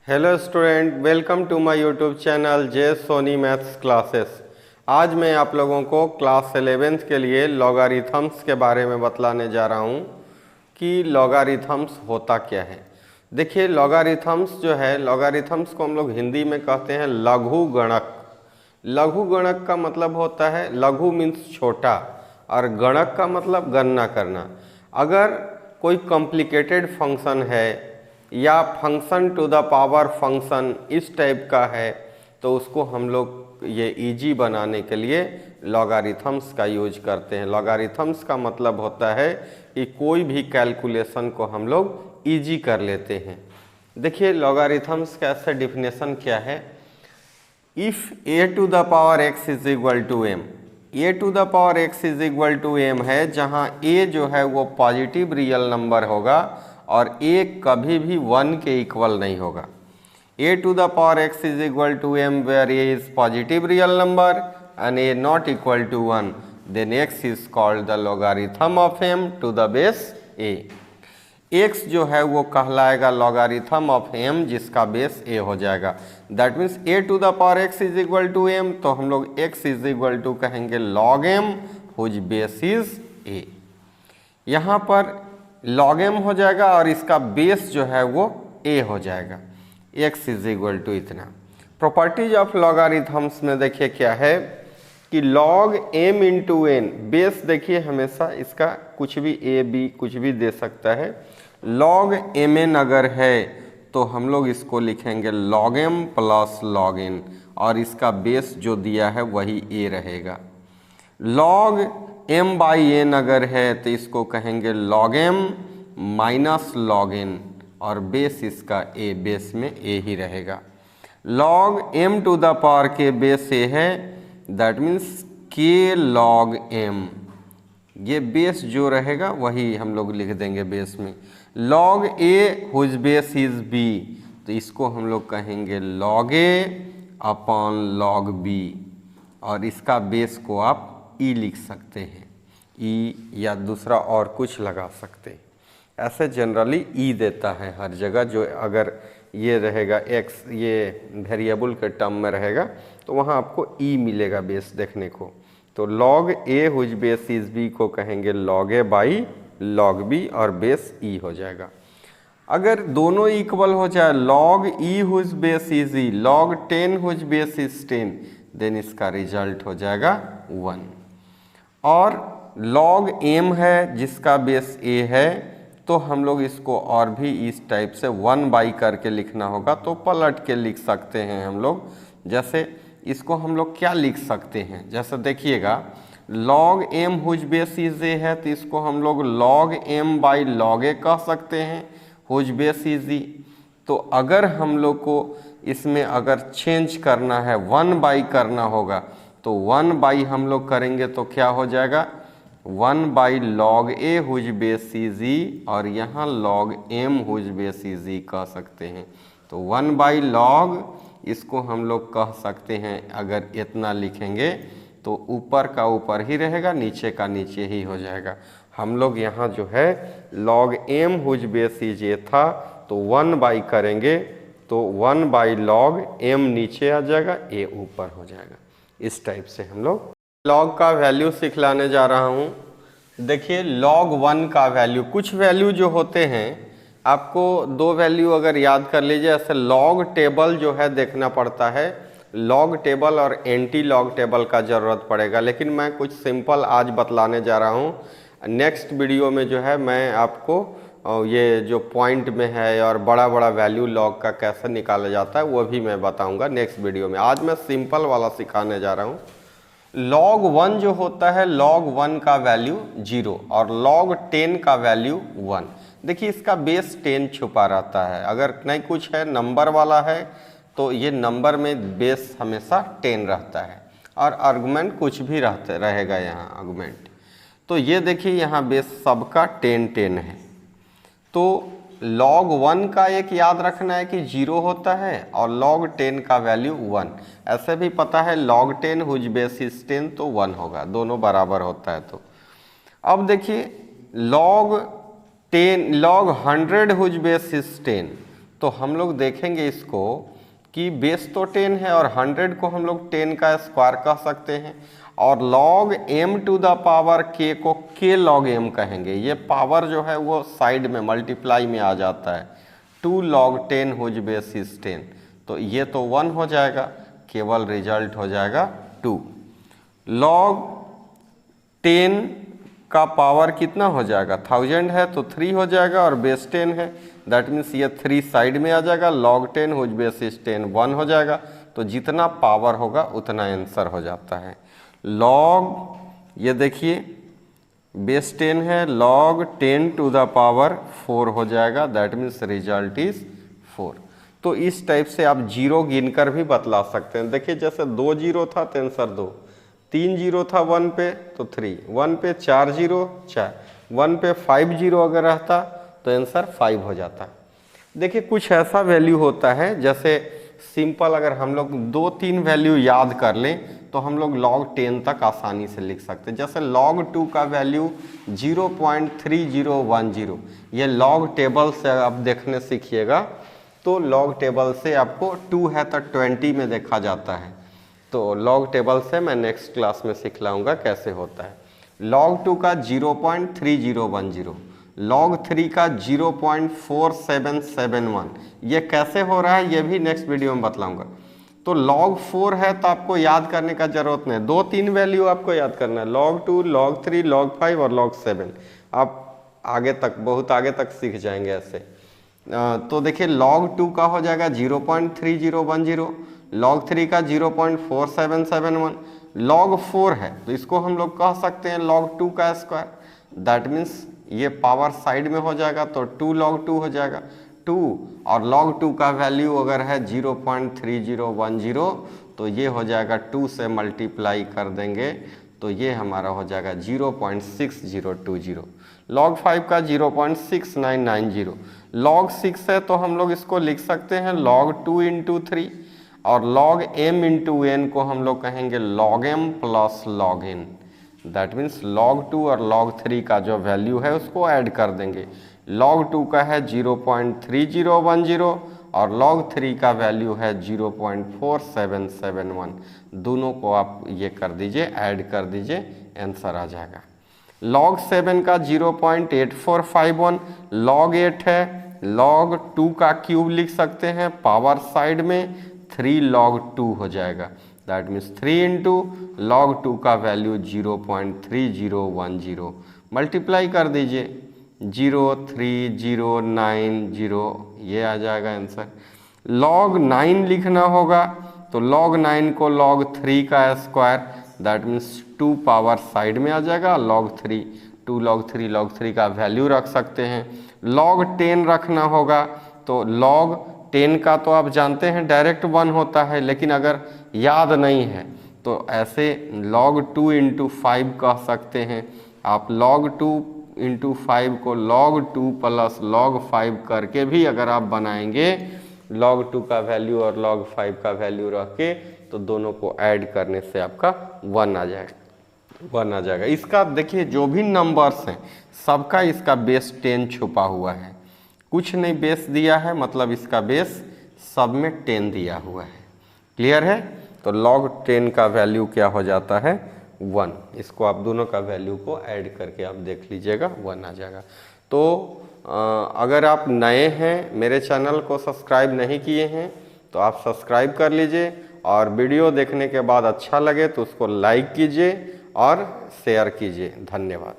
Hello student, welcome to my YouTube channel J Soni maths classes. आज मैं आप लोगों को क्लास 11th के लिए लॉगरिथम्स के बारे में बतलाने जा रहा हूँ कि लॉगरिथम्स होता क्या है। देखिए, लॉगरिथम्स जो है, लॉगरिथम्स को हम लोग हिंदी में कहते हैं लघु गणक। लघु गणक का मतलब होता है, लघु मीन्स छोटा और गणक का मतलब गणना करना। अगर कोई कॉम्प्लिकेटेड फंक्शन है या function to the power function इस टाइप का है तो उसको हम लोग ये इजी बनाने के लिए लॉगरिथम्स का यूज करते हैं। लॉगरिथम्स का मतलब होता है कि कोई भी कैलकुलेशन को हम लोग इजी कर लेते हैं। देखिए, लॉगरिथम्स का ऐसा डिफिनेशन क्या है। If a to the power x is equal to m, a to the power x is equal to m है, जहाँ a जो है वो पॉजिटिव रियल नंबर होगा और a कभी भी 1 के इक्वल नहीं होगा। a to the power x is equal to m where a is positive real number and a not equal to 1, then x is called the logarithm of m to the base a। x जो है वो कहलाएगा logarithm of m जिसका base a हो जाएगा। That means a to the power x is equal to m, तो हम लोग x इज इक्वल टू कहेंगे log m whose base is a। यहाँ पर log m हो जाएगा और इसका बेस जो है वो a हो जाएगा। x इज इक्वल टू इतना। प्रॉपर्टीज ऑफ लॉगरिथम्स में देखिए क्या है कि log m into n, base देखिए हमेशा इसका कुछ भी a b कुछ भी दे सकता है। log mn अगर है तो हम लोग इसको लिखेंगे log m plus log n और इसका बेस जो दिया है वही a रहेगा। log m बाई n अगर है तो इसको कहेंगे log m minus log n और बेस इसका a, बेस में a ही रहेगा। log m to the power के बेस a है, that means k log m, ये बेस जो रहेगा वही हम लोग लिख देंगे बेस में। log a whose base is b, तो इसको हम लोग कहेंगे log a upon log b और इसका बेस को आप e लिख सकते हैं, e या दूसरा और कुछ लगा सकते हैं। ऐसे जनरली e देता है हर जगह, जो अगर ये रहेगा x, ये वेरिएबल के टर्म में रहेगा तो वहाँ आपको e मिलेगा बेस देखने को। तो log a whose base is b को कहेंगे log a by log b और बेस e हो जाएगा। अगर दोनों इक्वल हो जाए, log e whose base is e, log 10 whose base is 10, then इसका रिजल्ट हो जाएगा 1। और log m है जिसका बेस a है, तो हम लोग इसको और भी इस टाइप से 1 बाई करके लिखना होगा, तो पलट के लिख सकते हैं हम लोग। जैसे इसको हम लोग क्या लिख सकते हैं, जैसे देखिएगा log m whose base is a है तो इसको हम लोग log m by log a कह सकते हैं, हुज बेस इज e। तो अगर हम लोग को इसमें अगर चेंज करना है, 1 बाई करना होगा, तो 1 बाई हम लोग करेंगे तो क्या हो जाएगा 1 by log a whose base is e और यहाँ log m whose base is e कह सकते हैं। तो 1 बाई log इसको हम लोग कह सकते हैं, अगर इतना लिखेंगे तो ऊपर का ऊपर ही रहेगा, नीचे का नीचे ही हो जाएगा। हम लोग यहाँ जो है log m whose base is a था तो 1 बाई करेंगे तो 1 बाई log m नीचे आ जाएगा, a ऊपर हो जाएगा। इस टाइप से हम लोग log का वैल्यू सिखलाने जा रहा हूँ। देखिए, log 1 का वैल्यू, कुछ वैल्यू जो होते हैं आपको 2 वैल्यू अगर याद कर लीजिए, ऐसे log टेबल जो है देखना पड़ता है, log टेबल और एंटी लॉग टेबल का ज़रूरत पड़ेगा, लेकिन मैं कुछ सिंपल आज बतलाने जा रहा हूँ। नेक्स्ट वीडियो में जो है मैं आपको ये जो पॉइंट में है और बड़ा बड़ा वैल्यू log का कैसे निकाला जाता है वो भी मैं बताऊँगा नेक्स्ट वीडियो में। आज मैं सिंपल वाला सिखाने जा रहा हूँ। log 1 जो होता है, log 1 का वैल्यू 0 और log 10 का वैल्यू 1। देखिए, इसका बेस 10 छुपा रहता है, अगर नहीं कुछ है नंबर वाला है तो ये नंबर में बेस हमेशा 10 रहता है और आर्गुमेंट कुछ भी रहेगा यहाँ आर्गुमेंट। तो ये देखिए यहाँ बेस सबका 10 10 है। तो log 1 का एक याद रखना है कि 0 होता है और log 10 का वैल्यू 1। ऐसे भी पता है log 10 हुज बेस इज 10 तो 1 होगा, दोनों बराबर होता है। तो अब देखिए log 100 हुज बेस इज 10, तो हम लोग देखेंगे इसको कि बेस तो 10 है और 100 को हम लोग 10 का स्क्वायर कह सकते हैं, और log m to the power k को k log m कहेंगे। ये पावर जो है वो साइड में मल्टीप्लाई में आ जाता है, 2 log 10 हुज बेस इज 10, तो ये तो 1 हो जाएगा, केवल रिजल्ट हो जाएगा 2। log 10 का पावर कितना हो जाएगा, 1000 है तो 3 हो जाएगा, और बेस 10 है दैट मीन्स ये 3 साइड में आ जाएगा, log 10 हुज बेस इज 10 1 हो जाएगा। तो जितना पावर होगा उतना आंसर हो जाता है। log ये देखिए बेस 10 है, log 10 टू द पावर 4 हो जाएगा, दैट मीन्स रिजल्ट इज 4। तो इस टाइप से आप जीरो गिनकर भी बतला सकते हैं। देखिए जैसे 2 जीरो था तो आंसर 2, 3 जीरो था 1 पे तो 3, 1 पे 4 जीरो 4, 1 पे 5 जीरो अगर रहता तो आंसर 5 हो जाता। देखिए कुछ ऐसा वैल्यू होता है, जैसे सिंपल अगर हम लोग 2-3 वैल्यू याद कर लें तो हम लोग log 10 तक आसानी से लिख सकते हैं। जैसे log 2 का वैल्यू 0.3010, ये log टेबल से आप देखने सीखिएगा, तो log टेबल से आपको 2 है तो 20 में देखा जाता है, तो log टेबल से मैं नेक्स्ट क्लास में सिखलाऊंगा कैसे होता है। log 2 का 0.3010, log 3 का 0.4771, ये कैसे हो रहा है ये भी नेक्स्ट वीडियो में बतलाऊंगा। तो log 4 है तो आपको याद करने का जरूरत नहीं, 2-3 वैल्यू आपको याद करना है, log 2, log 3, log 5 और log 7, आप आगे तक बहुत आगे तक सीख जाएंगे ऐसे। तो देखिए log 2 का हो जाएगा 0.3010, log 3 का 0.4771, log 4 है तो इसको हम लोग कह सकते हैं log 2 का स्क्वायर, दैट मीन्स ये पावर साइड में हो जाएगा तो 2 log 2 हो जाएगा 2, और log 2 का वैल्यू अगर है 0.3010 तो ये हो जाएगा 2 से मल्टीप्लाई कर देंगे तो ये हमारा हो जाएगा 0.6020। log 5 का 0.6990, log 6 है तो हम लोग इसको लिख सकते हैं log 2 इंटू 3, और log m इंटू n को हम लोग कहेंगे log m plus log n, that means log 2 और log 3 का जो वैल्यू है उसको ऐड कर देंगे। log 2 का है 0.3010 और log 3 का वैल्यू है 0.4771, दोनों को आप ये कर दीजिए, ऐड कर दीजिए, आंसर आ जाएगा। log 7 का 0.8451, log 8 है, log 2 का क्यूब लिख सकते हैं, पावर साइड में 3 log 2 हो जाएगा, दैट मीन्स 3 इंटू log 2 का वैल्यू 0.3010, मल्टीप्लाई कर दीजिए 03090, ये आ जाएगा आंसर। log 9 लिखना होगा तो log 9 को log 3 का square, that means 2 power side में आ जाएगा, log 3 2 log 3 का वैल्यू रख सकते हैं। log 10 रखना होगा तो log 10 का तो आप जानते हैं डायरेक्ट 1 होता है, लेकिन अगर याद नहीं है तो ऐसे log 2 इंटू 5 कह सकते हैं आप। log 2 इंटू 5 को log 2 प्लस log 5 करके भी अगर आप बनाएंगे, log 2 का वैल्यू और log 5 का वैल्यू रख के, तो दोनों को ऐड करने से आपका 1 आ जाएगा। इसका देखिए जो भी नंबर्स हैं सबका इसका बेस 10 छुपा हुआ है, कुछ नहीं बेस दिया है, मतलब इसका बेस सब में 10 दिया हुआ है। क्लियर है? तो log 10 का वैल्यू क्या हो जाता है 1, इसको आप दोनों का वैल्यू को ऐड करके आप देख लीजिएगा 1 आ जाएगा। तो अगर आप नए हैं, मेरे चैनल को सब्सक्राइब नहीं किए हैं तो आप सब्सक्राइब कर लीजिए, और वीडियो देखने के बाद अच्छा लगे तो उसको लाइक कीजिए और शेयर कीजिए। धन्यवाद।